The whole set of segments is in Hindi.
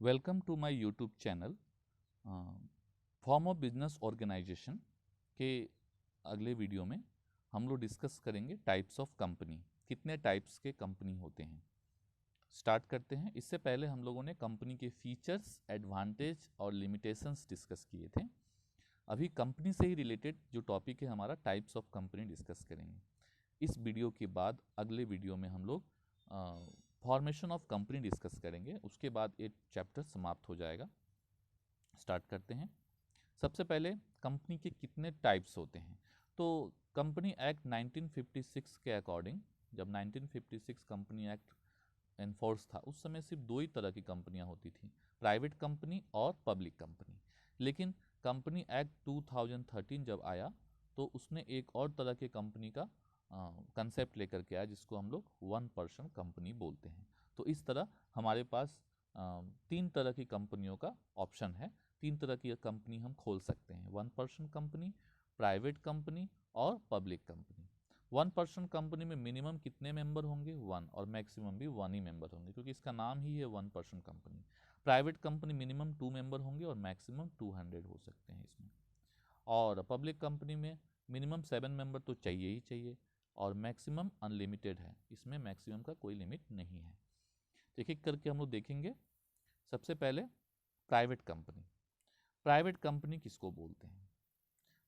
Welcome to my YouTube channel. Form of business organization के अगले वीडियो में हम लोग डिस्कस करेंगे टाइप्स ऑफ कंपनी, कितने टाइप्स के कंपनी होते हैं। स्टार्ट करते हैं। इससे पहले हम लोगों ने कंपनी के फीचर्स, एडवांटेज और लिमिटेशंस डिस्कस किए थे। अभी कंपनी से ही रिलेटेड जो टॉपिक है हमारा, टाइप्स ऑफ कंपनी डिस्कस करेंगे। इस वीडियो के बाद अगले वीडियो में हम लोग फॉर्मेशन ऑफ कंपनी डिस्कस करेंगे। उसके बाद एक चैप्टर समाप्त हो जाएगा। स्टार्ट करते हैं। सबसे पहले कंपनी के कितने टाइप्स होते हैं। तो कंपनी एक्ट 1956 के अकॉर्डिंग, जब 1956 कंपनी एक्ट एनफोर्स था, उस समय सिर्फ दो ही तरह की कंपनियां होती थी, प्राइवेट कंपनी और पब्लिक कंपनी। लेकिन कंपनी एक्ट 2013 जब आया तो उसने एक और तरह के कंपनी का कंसेप्ट लेकर के आया, जिसको हम लोग वन पर्सन कंपनी बोलते हैं। तो इस तरह हमारे पास तीन तरह की कंपनियों का ऑप्शन है। तीन तरह की कंपनी हम खोल सकते हैं, one person company, private company और public company. One person company में मिनिमम कितने मेंबर होंगे? वन, और मैक्सिमम भी वन ही मेंबर होंगे, क्योंकि इसका नाम ही है one person company. Private company minimum 2 member होंगे और मैक्सिमम 200 हो सकते हैं इसमें। और पब्लिक कंपनी में मिनिमम 7 मेंबर तो चाहिए ही चाहिए और मैक्सिमम अनलिमिटेड है, इसमें मैक्सिमम का कोई लिमिट नहीं है। तो एक एक करके हम लोग देखेंगे। सबसे पहले प्राइवेट कंपनी। प्राइवेट कंपनी किसको बोलते हैं?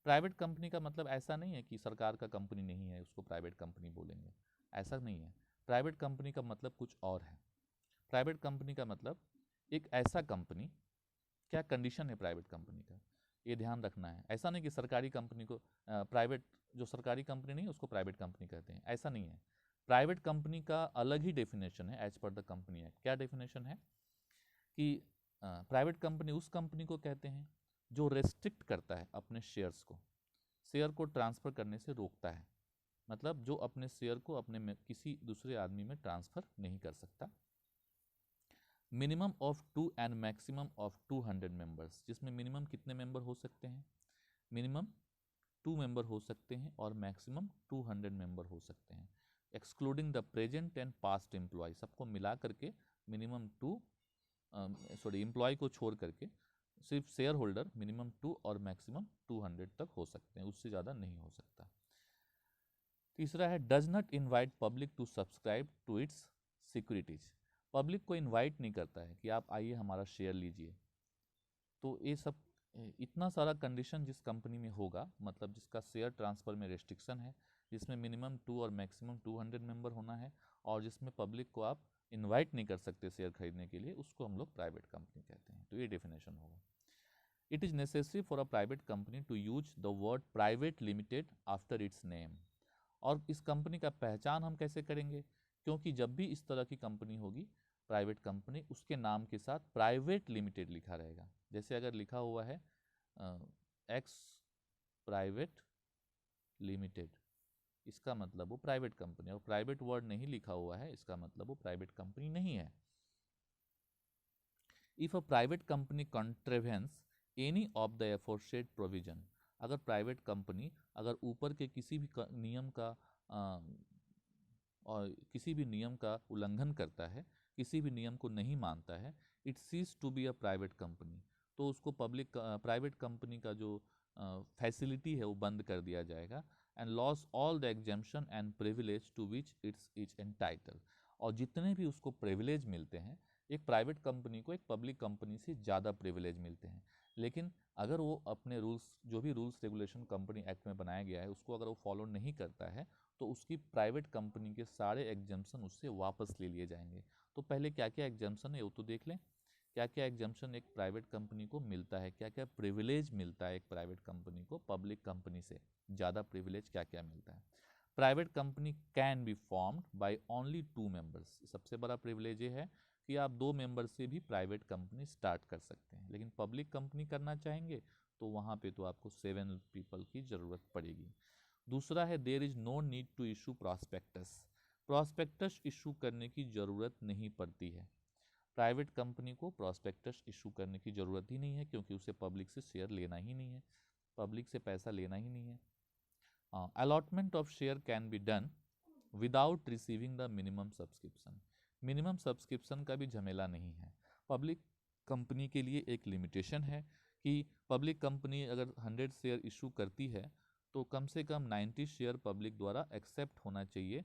प्राइवेट कंपनी का मतलब ऐसा नहीं है कि सरकार का कंपनी नहीं है उसको प्राइवेट कंपनी बोलेंगे, ऐसा नहीं है। प्राइवेट कंपनी का मतलब कुछ और है। प्राइवेट कंपनी का मतलब एक ऐसा कंपनी, क्या कंडीशन है प्राइवेट कंपनी का, ये ध्यान रखना है। ऐसा नहीं कि सरकारी कंपनी को प्राइवेट, जो सरकारी कंपनी नहीं है उसको प्राइवेट कंपनी कहते हैं, ऐसा नहीं है। प्राइवेट कंपनी का अलग ही डेफिनेशन है as per the company act. क्या डेफिनेशन है कि प्राइवेट कंपनी उस कंपनी को कहते हैं जो रेस्ट्रिक्ट करता है अपने शेयर्स को, शेयर को ट्रांसफ़र करने से रोकता है। मतलब जो अपने शेयर को अपने में किसी दूसरे आदमी में ट्रांसफ़र नहीं कर सकता। Minimum of 2 and maximum of 200 members, जिसमें मिनिमम कितने मेंबर हो सकते हैं? मिनिमम 2 मेंबर हो सकते हैं और मैक्सिमम 200 मेंबर हो सकते हैं, excluding the present and past employ. सबको मिला करके मिनिमम 2, एम्प्लॉय को छोड़ करके सिर्फ शेयर होल्डर मिनिमम 2 और मैक्सिमम 200 तक हो सकते हैं, उससे ज़्यादा नहीं हो सकता। तीसरा है does not invite public to subscribe to its securities. Public को इनवाइट नहीं करता है कि आप आइए हमारा शेयर लीजिए। तो ये सब इतना सारा कंडीशन जिस कंपनी में होगा, मतलब जिसका शेयर ट्रांसफ़र में रेस्ट्रिक्शन है, जिसमें मिनिमम 2 और मैक्सिमम 200 मेंबर होना है, और जिसमें पब्लिक को आप इनवाइट नहीं कर सकते शेयर खरीदने के लिए, उसको हम लोग प्राइवेट कंपनी कहते हैं। तो ये डेफिनेशन होगा। It is necessary for a private company to use the word private limited after its name. और इस कंपनी का पहचान हम कैसे करेंगे? क्योंकि जब भी इस तरह की कंपनी होगी प्राइवेट कंपनी, उसके नाम के साथ प्राइवेट लिमिटेड लिखा रहेगा। जैसे अगर लिखा हुआ है एक्स प्राइवेट लिमिटेड, इसका मतलब वो प्राइवेट कंपनी है, और प्राइवेट वर्ड नहीं लिखा हुआ है, इसका मतलब वो प्राइवेट कंपनी नहीं है। If a private company contravenes any of the aforesaid provision, अगर प्राइवेट कंपनी अगर ऊपर के किसी भी नियम का और किसी भी नियम का उल्लंघन करता है, किसी भी नियम को नहीं मानता है, it ceases to be a private company, तो उसको प्राइवेट कंपनी का जो फैसिलिटी है वो बंद कर दिया जाएगा। And loss all the exemption and privilege to which its is entitle. और जितने भी उसको प्रिविलेज मिलते हैं, एक प्राइवेट कंपनी को एक पब्लिक कंपनी से ज़्यादा प्रिविलेज मिलते हैं। लेकिन अगर वो अपने रूल्स, जो भी रूल्स रेगुलेशन कंपनी एक्ट में बनाया गया है, उसको अगर वो फॉलो नहीं करता है, तो उसकी प्राइवेट कंपनी के सारे एग्जाम्पशन उससे वापस ले लिए जाएंगे। तो पहले क्या क्या एग्जाम्पशन है वो तो देख लें। क्या क्या एग्जाम्पशन एक प्राइवेट कंपनी को मिलता है, क्या क्या प्रिविलेज मिलता है एक प्राइवेट कंपनी को पब्लिक कंपनी से ज़्यादा प्रिविलेज क्या क्या मिलता है। Private company can be formed by only 2 members. सबसे बड़ा प्रिविलेज ये है कि आप 2 मेंबर से भी प्राइवेट कंपनी स्टार्ट कर सकते हैं। लेकिन पब्लिक कंपनी करना चाहेंगे तो वहाँ पे तो आपको 7 पीपल की ज़रूरत पड़ेगी। दूसरा है there is no need to issue prospectus. Prospectus issue करने की ज़रूरत नहीं पड़ती है। प्राइवेट कंपनी को प्रॉस्पेक्टस इशू करने की ज़रूरत ही नहीं है, क्योंकि उसे पब्लिक से शेयर लेना ही नहीं है, पब्लिक से पैसा लेना ही नहीं है। Allotment of share can be done without receiving the minimum subscription. Minimum subscription का भी झमेला नहीं है। पब्लिक कंपनी के लिए एक लिमिटेशन है कि पब्लिक कंपनी अगर 100 शेयर इशू करती है तो कम से कम 90 शेयर पब्लिक द्वारा एक्सेप्ट होना चाहिए।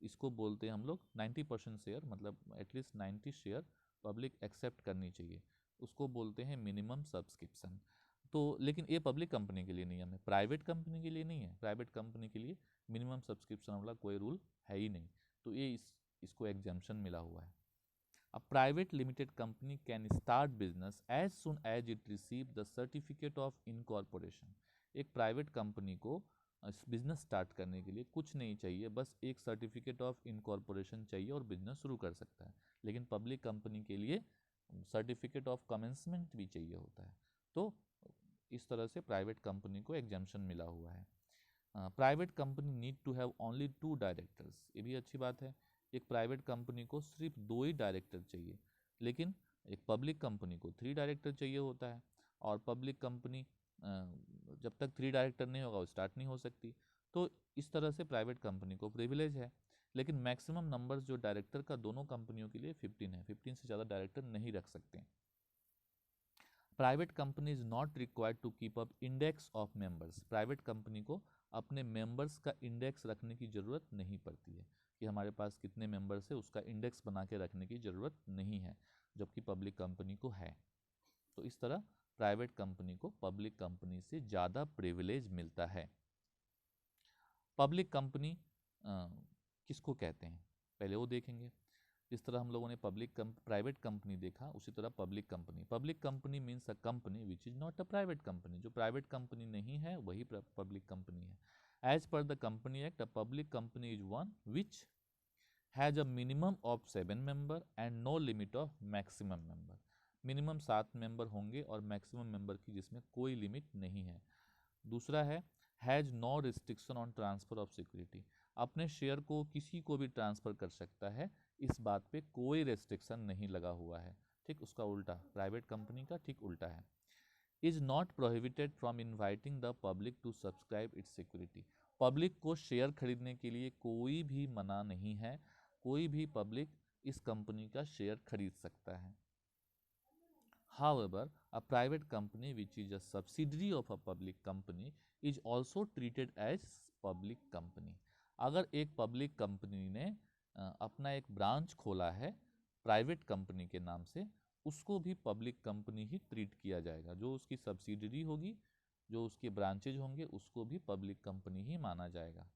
इसको बोलते हैं हम लोग 90% शेयर, मतलब एटलीस्ट 90 शेयर पब्लिक एक्सेप्ट करनी चाहिए, उसको बोलते हैं मिनिमम सब्सक्रिप्शन। तो लेकिन ये पब्लिक कंपनी के लिए नियम है, प्राइवेट कंपनी के लिए नहीं है। प्राइवेट कंपनी के लिए मिनिमम सब्सक्रिप्शन वाला कोई रूल है ही नहीं, तो ये इसको एग्जाम्पशन मिला हुआ है। A private limited company can start business as soon as it receive the certificate of incorporation। एक प्राइवेट कंपनी को बिजनेस स्टार्ट करने के लिए कुछ नहीं चाहिए, बस एक सर्टिफिकेट ऑफ इनकॉर्पोरेशन चाहिए और बिजनेस शुरू कर सकता है। लेकिन पब्लिक कंपनी के लिए सर्टिफिकेट ऑफ कमेंसमेंट भी चाहिए होता है। तो इस तरह से प्राइवेट कंपनी को एग्जाम्पशन मिला हुआ है। Private company need to have only 2 directors, ये भी अच्छी बात है। एक प्राइवेट कंपनी को सिर्फ 2 ही डायरेक्टर चाहिए, लेकिन एक पब्लिक कंपनी को 3 डायरेक्टर चाहिए होता है। और पब्लिक कंपनी जब तक 3 डायरेक्टर नहीं होगा वो स्टार्ट नहीं हो सकती। तो इस तरह से प्राइवेट कंपनी को प्रिविलेज है, लेकिन मैक्सिमम नंबर्स जो डायरेक्टर का दोनों कंपनियों के लिए 15 है, 15 से ज़्यादा डायरेक्टर नहीं रख सकते। Private company is not required to keep up index of members. Private company को अपने मेंबर्स का इंडेक्स रखने की ज़रूरत नहीं पड़ती है, कि हमारे पास कितने मेंबर्स है उसका इंडेक्स बना के रखने की ज़रूरत नहीं है, जबकि पब्लिक कंपनी को है। तो इस तरह प्राइवेट कंपनी को पब्लिक कंपनी से ज़्यादा प्रिविलेज मिलता है। पब्लिक कंपनी किसको कहते हैं पहले वो देखेंगे। जिस तरह हम लोगों ने प्राइवेट कंपनी देखा, उसी तरह public company means a company which is not a private company. जो प्राइवेट कंपनी नहीं है वही पब्लिक कंपनी है। As per the company act, a public company is one which has a minimum of 7 member and no limit of maximum member. Minimum 7 member होंगे और मैक्सिमम मेंबर की जिसमें कोई लिमिट नहीं है। दूसरा है has no restriction on transfer of security, अपने शेयर को किसी को भी ट्रांसफर कर सकता है, इस बात पे कोई रेस्ट्रिक्शन नहीं लगा हुआ है। ठीक उसका उल्टा, प्राइवेट कंपनी का ठीक उल्टा है। Is not prohibited from inviting the public to subscribe its security, public को शेयर खरीदने के लिए कोई भी मना नहीं है, कोई भी पब्लिक इस कंपनी का शेयर खरीद सकता है। However, a private company which is a subsidiary of a public company is also treated as public company। अगर एक पब्लिक कंपनी ने अपना एक ब्रांच खोला है प्राइवेट कंपनी के नाम से, उसको भी पब्लिक कंपनी ही ट्रीट किया जाएगा। जो उसकी सब्सिडरी होगी, जो उसके ब्रांचेज होंगे, उसको भी पब्लिक कंपनी ही माना जाएगा।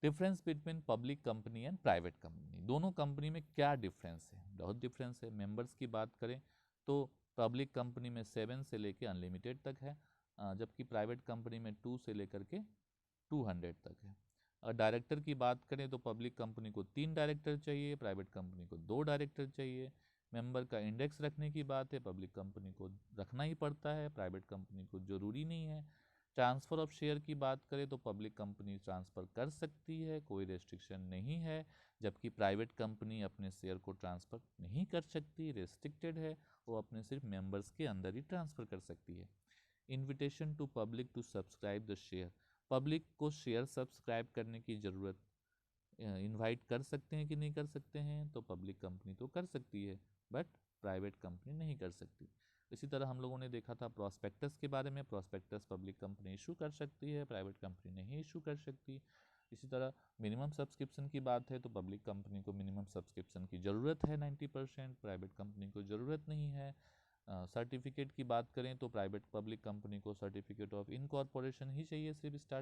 Difference between public company and private company, दोनों कंपनी में क्या डिफरेंस है? बहुत डिफरेंस है। मेंबर्स की बात करें तो पब्लिक कंपनी में 7 से लेकर अनलिमिटेड तक है, जबकि प्राइवेट कंपनी में 2 से लेकर के 200 तक है। अगर डायरेक्टर की बात करें तो पब्लिक कंपनी को 3 डायरेक्टर चाहिए, प्राइवेट कंपनी को 2 डायरेक्टर चाहिए। मेंबर का इंडेक्स रखने की बात है, पब्लिक कंपनी को रखना ही पड़ता है, प्राइवेट कंपनी को जरूरी नहीं है। ट्रांसफ़र ऑफ शेयर की बात करें तो पब्लिक कंपनी ट्रांसफ़र कर सकती है, कोई रेस्ट्रिक्शन नहीं है, जबकि प्राइवेट कंपनी अपने शेयर को ट्रांसफ़र नहीं कर सकती, रेस्ट्रिक्टेड है, वो अपने सिर्फ मेंबर्स के अंदर ही ट्रांसफ़र कर सकती है। Invitation to public to subscribe the share, public को शेयर सब्सक्राइब करने की ज़रूरत, इनवाइट कर सकते हैं कि नहीं कर सकते हैं? तो पब्लिक कंपनी तो कर सकती है, बट प्राइवेट कंपनी नहीं कर सकती। इसी तरह हम लोगों ने देखा था प्रॉस्पेक्टस के बारे में, प्रॉस्पेक्टस पब्लिक कंपनी इशू कर सकती है, प्राइवेट कंपनी नहीं इशू कर सकती। इसी तरह मिनिमम सब्सक्रिप्शन की बात है तो पब्लिक कंपनी को मिनिमम सब्सक्रिप्शन की ज़रूरत है 90%, प्राइवेट कंपनी को ज़रूरत नहीं है। सर्टिफिकेट की बात करें तो प्राइवेट पब्लिक कंपनी को सर्टिफिकेट ऑफ इनकॉर्पोरेशन ही चाहिए, सिर्फ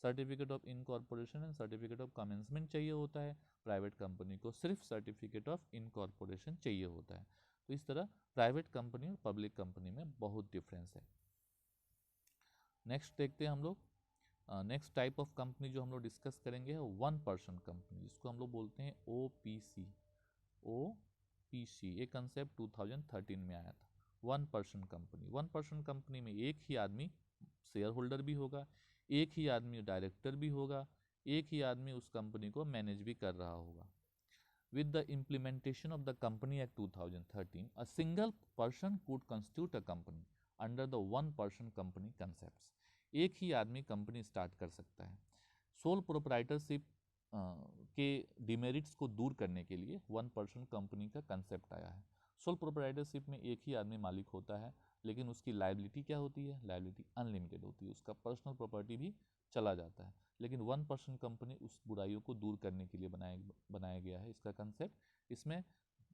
certificate of incorporation and certificate of commencement चाहिए होता है। प्राइवेट कंपनी को सिर्फ सर्टिफिकेट ऑफ इनकॉर्पोरेशन चाहिए होता है। तो इस तरह प्राइवेट कंपनी और पब्लिक कंपनी में बहुत डिफरेंस है। नेक्स्ट देखते हैं हम लोग, नेक्स्ट टाइप ऑफ कंपनी जो हम लोग डिस्कस करेंगे है 1 पर्सन कंपनी, जिसको हम लोग बोलते हैं OPC। OPC ये कंसेप्ट 2013 में आया था। 1 पर्सन कंपनी, 1 पर्सन कंपनी में एक ही आदमी शेयर होल्डर भी होगा, एक ही आदमी डायरेक्टर भी होगा, एक ही आदमी उस कंपनी को मैनेज भी कर रहा होगा। With the implementation of the Company Act 2013, a single person could constitute a company under the 1 person company concepts। एक ही आदमी कंपनी स्टार्ट कर सकता है। सोल प्रोप्राइटरशिप के डिमेरिट्स को दूर करने के लिए 1% कंपनी का कंसेप्ट आया है। सोल प्रोप्राइटरशिप में एक ही आदमी मालिक होता है, लेकिन उसकी लायबिलिटी क्या होती है? लायबिलिटी अनलिमिटेड होती है, उसका पर्सनल प्रॉपर्टी भी चला जाता है। लेकिन 1% कंपनी उस बुराइयों को दूर करने के लिए बनाया गया है इसका कंसेप्ट। इसमें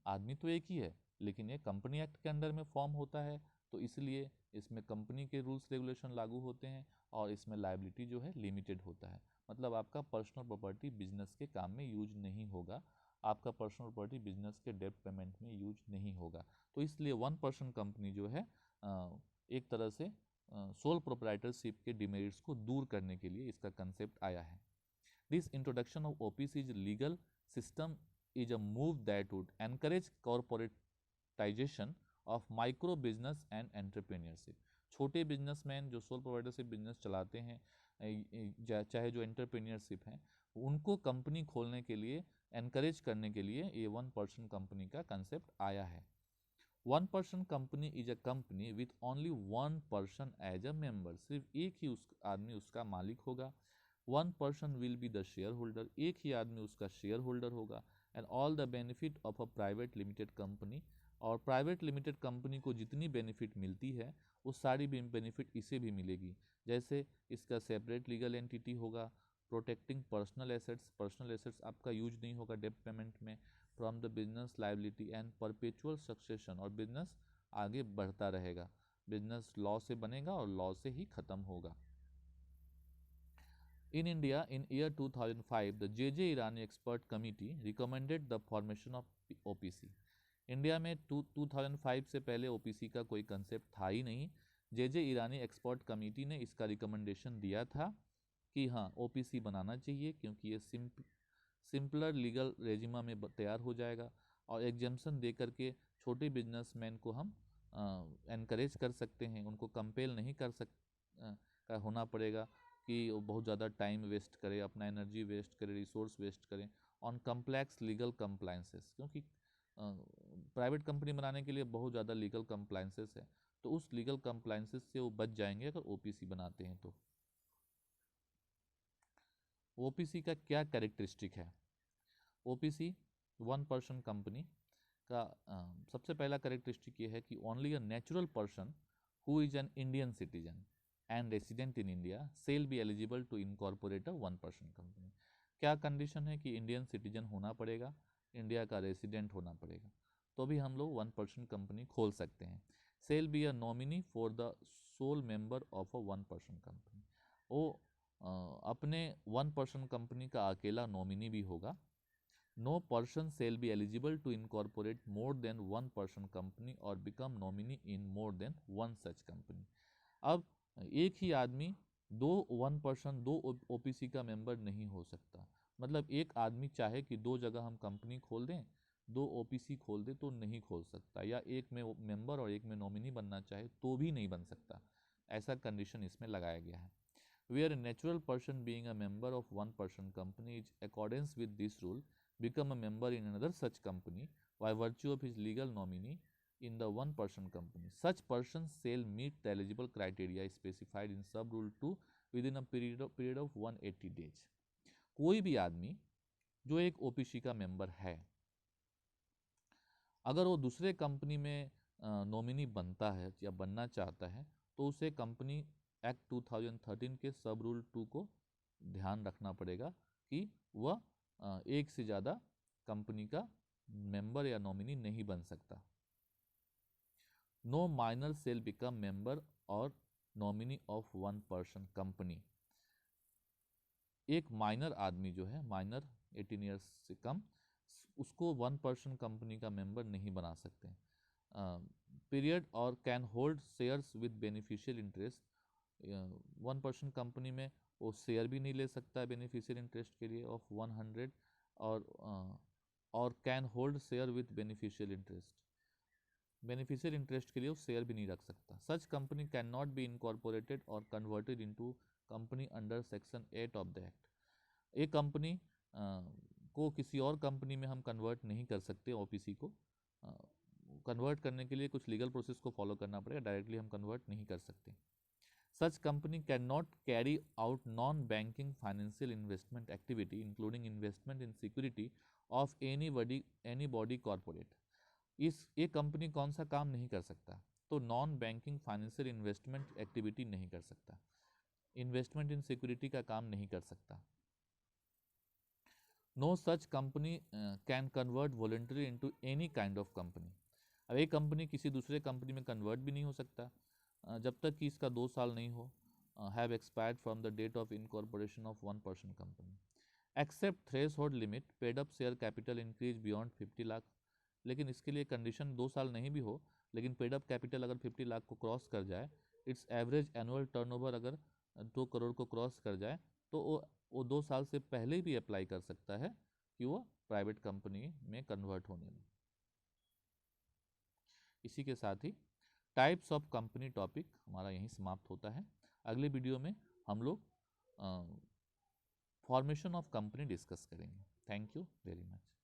आदमी तो एक ही है, लेकिन ये कंपनी एक्ट के अंडर में फॉर्म होता है, तो इसलिए इसमें कंपनी के रूल्स रेगुलेशन लागू होते हैं और इसमें लायबिलिटी जो है लिमिटेड होता है। मतलब आपका पर्सनल प्रॉपर्टी बिजनेस के काम में यूज नहीं होगा, आपका पर्सनल प्रॉपर्टी बिजनेस के डेब्ट पेमेंट में यूज नहीं होगा। तो इसलिए 1% कंपनी जो है एक तरह से सोल प्रोप्राइटरशिप के डिमेरिट्स को दूर करने के लिए इसका कंसेप्ट आया है। This introduction of OPC is legal system is a move that would encourage corporatization of micro business and entrepreneurship। छोटे बिजनेसमैन जो सोल प्रोवाइडरशिप बिजनेस चलाते हैं, चाहे जो एंटरप्रेन्योरशिप हैं, उनको कंपनी खोलने के लिए एनकरेज करने के लिए ये 1% कंपनी का कंसेप्ट आया है। 1% company is a company with only 1% as a member. सिर्फ एक ही आदमी उसका मालिक होगा। 1% will be the share holder, एक ही आदमी उसका शेयर होल्डर होगा। And all the benefit of a private limited company, और प्राइवेट लिमिटेड कंपनी को जितनी बेनिफिट मिलती है वो सारी भी बेनिफिट इसे भी मिलेगी। जैसे इसका सेपरेट लीगल एंटिटी होगा, प्रोटेक्टिंग पर्सनल एसेट्स आपका यूज नहीं होगा डेब्ट पेमेंट में, from the business liability and perpetual succession, और बिजनेस आगे बढ़ता रहेगा। बिजनेस लॉ से बनेगा और लॉ से ही खत्म होगा। In India, in year 2005, the J.J. Irani Expert Committee recommended the formation of OPC। India में 2005 से पहले OPC का कोई कंसेप्ट था ही नहीं। J.J. ईरानी एक्सपर्ट कमेटी ने इसका रिकमेंडेशन दिया था कि हाँ OPC बनाना चाहिए, क्योंकि ये सिंपलर लीगल रेजिमा में तैयार हो जाएगा और एग्जेम्पशन दे करके छोटे बिजनेसमैन को हम एनकरेज कर सकते हैं, उनको कंपेल नहीं का होना पड़ेगा कि वो बहुत ज़्यादा टाइम वेस्ट करे, अपना एनर्जी वेस्ट करे, रिसोर्स वेस्ट करें ऑन कम्प्लेक्स लीगल कंप्लाइंसेस, क्योंकि प्राइवेट कंपनी बनाने के लिए बहुत ज़्यादा लीगल कंप्लाइंसेस है, तो उस लीगल कंप्लाइंसेस से वो बच जाएंगे अगर ओपीसी बनाते हैं तो। ओपीसी का क्या कैरेक्टरिस्टिक है? ओपीसी 1% कंपनी का सबसे पहला कैरेक्टरिस्टिक ये है कि only a natural person who is an Indian citizen and resident in India shall be eligible to incorporate a 1% company। क्या कंडीशन है कि इंडियन सिटीजन होना पड़ेगा, इंडिया का रेसिडेंट होना पड़ेगा, तो भी हम लोग 1% कंपनी खोल सकते हैं। shall be a nominee for the sole member of a 1% company, वो अपने 1% कंपनी का अकेला नॉमिनी भी होगा। No person shall be eligible to incorporate more than 1% company और become nominee in more than one such company। अब एक ही आदमी 1% दो ओपीसी का मेंबर नहीं हो सकता। मतलब एक आदमी चाहे कि 2 जगह हम कंपनी खोल दें, 2 ओपीसी खोल दे तो नहीं खोल सकता, या एक में मेंबर और एक में नॉमिनी बनना चाहे तो भी नहीं बन सकता। ऐसा कंडीशन इसमें लगाया गया है। Where a natural person being a member of 1% company is accordance with this rule become a member in another such company by virtue of his legal nominee in the 1% company, such persons shall meet the eligible criteria specified in sub rule 2 within a period of 180 days। कोई भी आदमी जो एक ओपीसी का मेंबर है, अगर वो दूसरे कंपनी में नॉमिनी बनता है या बनना चाहता है, तो उसे कंपनी एक्ट 2013 के सब रूल 2 को ध्यान रखना पड़ेगा कि वह एक से ज़्यादा कंपनी का मेंबर या नॉमिनी नहीं बन सकता। No minor shall become member or nominee of 1% company. एक माइनर आदमी जो है, माइनर 18 ईयर्स से कम, उसको 1% कंपनी का मेंबर नहीं बना सकते। पीरियड और can hold shares with beneficial interest. 1% company में वो शेयर भी नहीं ले सकता है बेनिफिशियल इंटरेस्ट के लिए ऑफ 100, और can hold share with beneficial interest, beneficial interest के लिए वो शेयर भी नहीं रख सकता। Such company can not be incorporated और converted into company under section 8 of the act. एक कंपनी को किसी और कंपनी में हम कन्वर्ट नहीं कर सकते। ओपीसी को कन्वर्ट करने के लिए कुछ लीगल प्रोसेस को फॉलो करना पड़ेगा, डायरेक्टली हम कन्वर्ट नहीं कर सकते। Such company cannot carry out non-banking financial investment activity, including investment in security of any body corporate. ये कंपनी कौन सा काम नहीं कर सकता? तो non banking financial investment activity नहीं कर सकता, इन्वेस्टमेंट इन सिक्योरिटी का काम नहीं कर सकता। No such company can convert voluntary into any kind of company. अब एक कंपनी किसी दूसरे कंपनी में कन्वर्ट भी नहीं हो सकता जब तक कि इसका 2 साल नहीं हो, have expired from the date of incorporation of 1% company, except threshold limit paid up share capital increase beyond 50 lakh. लेकिन इसके लिए कंडीशन 2 साल नहीं भी हो, लेकिन पेड अप कैपिटल अगर 50 लाख को क्रॉस कर जाए, इट्स एवरेज एनुअल टर्नओवर अगर 2 करोड़ को क्रॉस कर जाए, तो वो 2 साल से पहले भी अप्लाई कर सकता है कि वो प्राइवेट कंपनी में कन्वर्ट होने में। इसी के साथ ही टाइप्स ऑफ कंपनी टॉपिक हमारा यहीं समाप्त होता है। अगले वीडियो में हम लोग फॉर्मेशन ऑफ कंपनी डिस्कस करेंगे। Thank you very much.